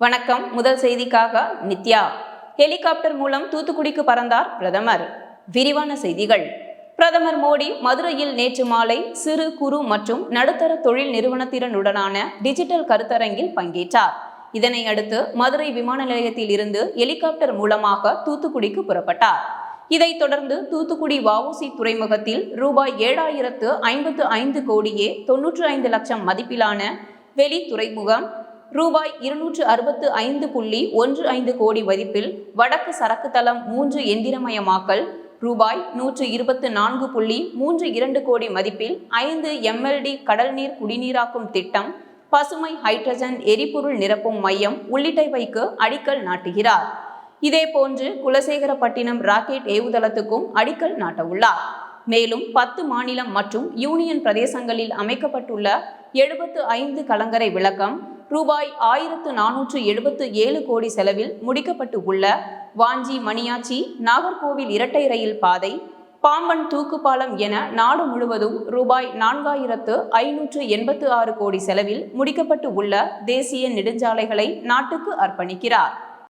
வணக்கம். முதல் செய்திக்காக நித்யா. ஹெலிகாப்டர் மூலம் தூத்துக்குடிக்கு பறந்தார் பிரதமர். விரிவான செய்திகள். பிரதமர் மோடி மதுரையில் நேற்று மாலை சிறு குறு மற்றும் நடுத்தர தொழில் நிறுவனத்தினருடனான டிஜிட்டல் கருத்தரங்கில் பங்கேற்றார். இதனை அடுத்து மதுரை விமான நிலையத்தில் இருந்து ஹெலிகாப்டர் மூலமாக தூத்துக்குடிக்கு புறப்பட்டார். இதைத் தொடர்ந்து தூத்துக்குடி வஉசி துறைமுகத்தில் ரூபாய் 7,055 கோடியே 95 லட்சம் மதிப்பிலான வெளி துறைமுகம், ரூபாய் 265.15 கோடி மதிப்பில் வடக்கு சரக்கு தளம் 3 எந்திரமயமாக்கல், ரூபாய் 124.32 கோடி மதிப்பில் 5 MLD கடல்நீர் குடிநீராக்கும் திட்டம், பசுமை ஹைட்ரஜன் எரிபொருள் நிரப்பும் மையம் உள்ளிட்டவைக்கு அடிக்கல் நாட்டுகிறார். இதேபோன்று குலசேகரப்பட்டினம் ராக்கெட் ஏவுதளத்துக்கும் அடிக்கல் நாட்டவுள்ளார். மேலும் 10 மாநிலம் மற்றும் யூனியன் பிரதேசங்களில் அமைக்கப்பட்டுள்ள 75 கலங்கரை விளக்கம், ரூபாய் 1,477 கோடி செலவில் முடிக்கப்பட்டு உள்ள வாஞ்சி மணியாச்சி நாகர்கோவில் இரட்டை ரயில் பாதை, பாம்பன் தூக்குப்பாலம் என நாடு முழுவதும் ரூபாய் 4,586 கோடி செலவில் முடிக்கப்பட்டு உள்ள தேசிய நெடுஞ்சாலைகளை நாட்டுக்கு அர்ப்பணிக்கிறார்.